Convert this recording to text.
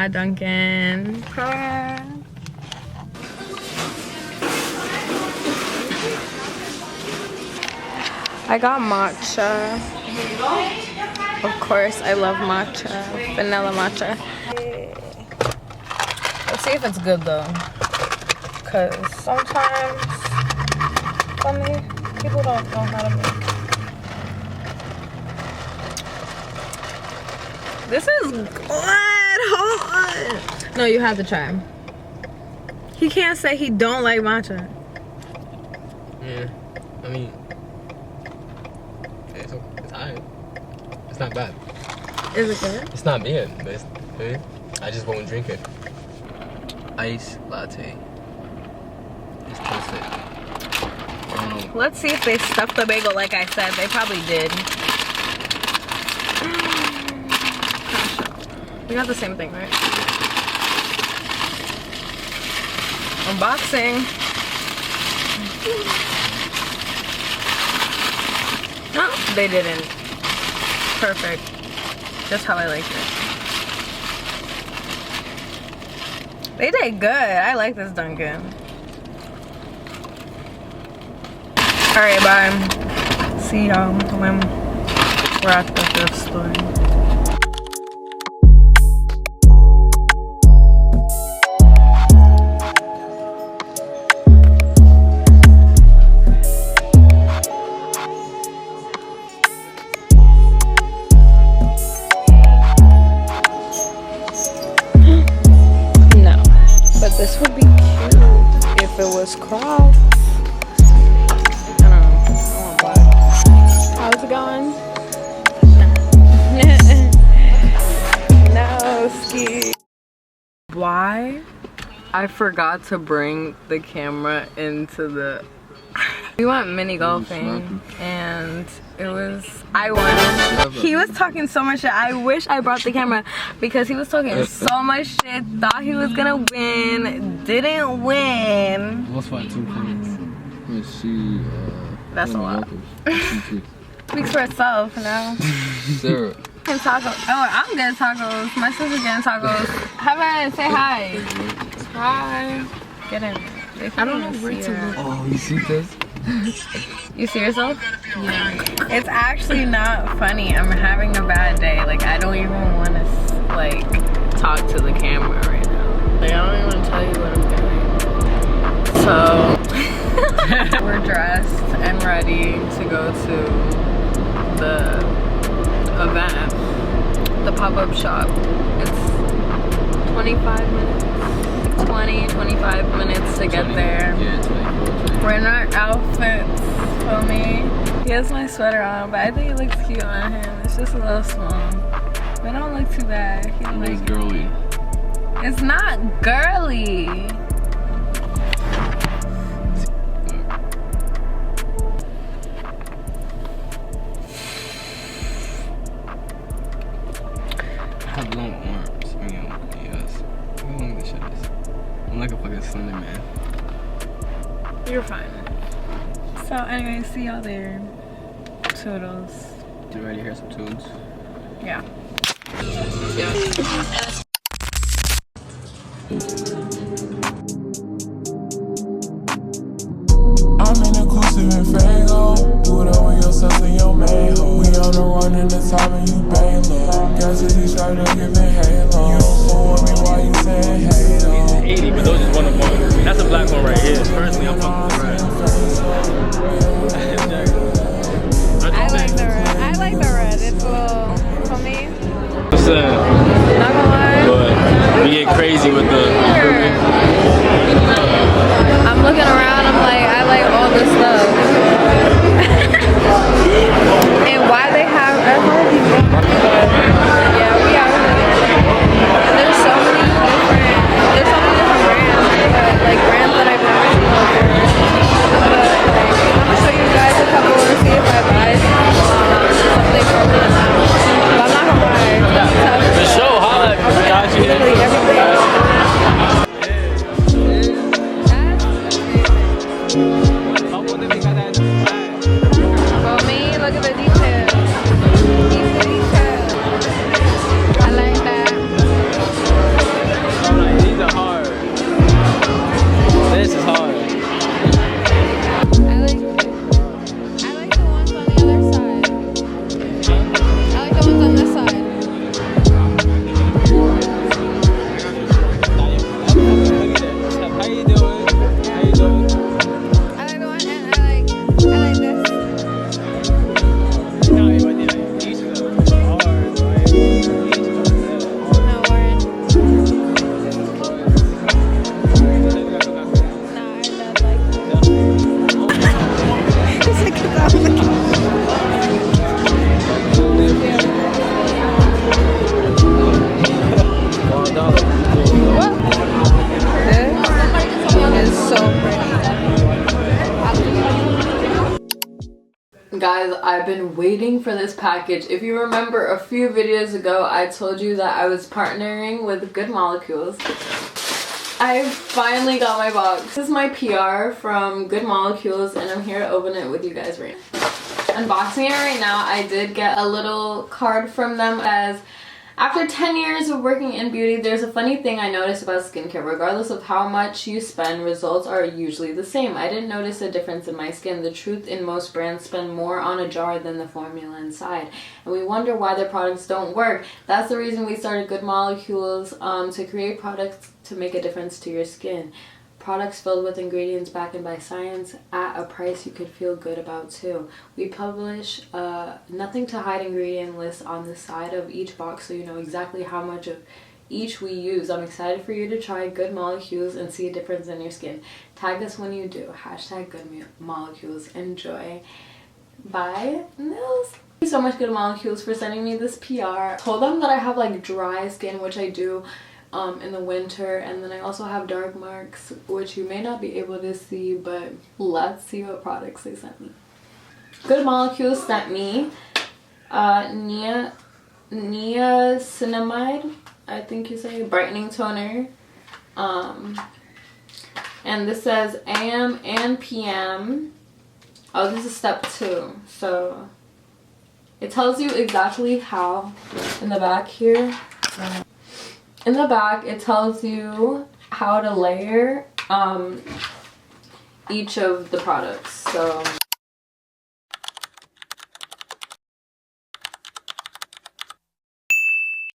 at Dunkin'. I got matcha. Of course, I love matcha. Vanilla matcha. Let's see if it's good though. Because sometimes people don't know how to make. This is good. Hold on. No, you have to try. He can't say he don't like matcha. Yeah, I mean, it's alright. It's not bad. Is it good? It's not bad, but it's good. I just won't drink it. Ice latte. Let's taste it. Let's see if they stuffed the bagel like I said. They probably did. We got the same thing, right? Unboxing. No, they didn't. Perfect. Just how I like it. They did good. I like this Dunkin'. Alright, bye. See y'all when we're at the thrift store. This would be cute if it was cropped. I don't know. I want black. How's it going? No, ski. Why? I forgot to bring the camera into the... We went mini golfing and it was... I won. He was talking so much shit. I wish I brought the camera because he was talking so much shit. Thought he was gonna win. Didn't win. Almost won 2 points. That's a lot. Speaks for itself now. Sarah. Tacos. Oh, I'm getting tacos. My sister's getting tacos. Heaven, say hi. Hi. Get in. I don't know where to look. Oh, you see this? You see yourself? Yeah. It's actually not funny. I'm having a bad day. Like, I don't even want to, like, talk to the camera right now. Like, I don't even want to tell you what I'm doing. So, we're dressed and ready to go to the event. The pop-up shop. It's 25 minutes. 25 minutes to get there. Yeah, 24. We're in our outfits, for me. He has my sweater on, but I think it looks cute on him. It's just a little small. But it don't look too bad. It's girly. It's not girly. I have long arms. I mean, yes. Look how long this shit is. I'm like a fucking slender man. You're fine. So anyway, see y'all there. Toodles. You ready to hear some tunes? Yeah. I'm in inclusive and Fago. Do it over yourself and your main hoe. We on the run in the top and you bang low. Guess if you try to give me halo. You don't fool with me while you saying halo. 80, but those is one of one. That's a black one right here. Personally, I'm fucking with the red. I like the red. I like the red. It's a little, for me. What's that? Not gonna lie. But we get crazy with the. I'm looking around. I'm like, I like all this stuff. And why they have people. Yeah, we out here. And there's so many different brands. Like brands that I've never seen before. But I'm gonna show you guys a couple to see if I buy something from them. But I'm not gonna buy. For sure. What? This is so pretty. Guys, I've been waiting for this package. If you remember a few videos ago, I told you that I was partnering with Good Molecules. I finally got my box. This is my PR from Good Molecules, and I'm here to open it with you guys right now. Unboxing it right now. I did get a little card from them as after 10 years of working in beauty, there's a funny thing I noticed about skincare. Regardless of how much you spend, results are usually the same. I didn't notice a difference in my skin. The truth in most brands spend more on a jar than the formula inside. And we wonder why their products don't work. That's the reason we started Good Molecules, to create products to make a difference to your skin. Products filled with ingredients backed by science at a price you could feel good about too. We publish nothing to hide ingredient lists on the side of each box so you know exactly how much of each we use. I'm excited for you to try Good Molecules and see a difference in your skin. Tag us when you do. Hashtag Good Molecules. Enjoy. Bye, Nils. Thank you so much, Good Molecules, for sending me this PR. Told them that I have like dry skin, which I do in the winter, and then I also have dark marks, which you may not be able to see, but let's see what products they sent me. Good Molecules sent me niacinamide, I think you say, brightening toner, and this says AM and PM. Oh, this is step 2, so it tells you exactly how in the back here. In the back, it tells you how to layer each of the products. So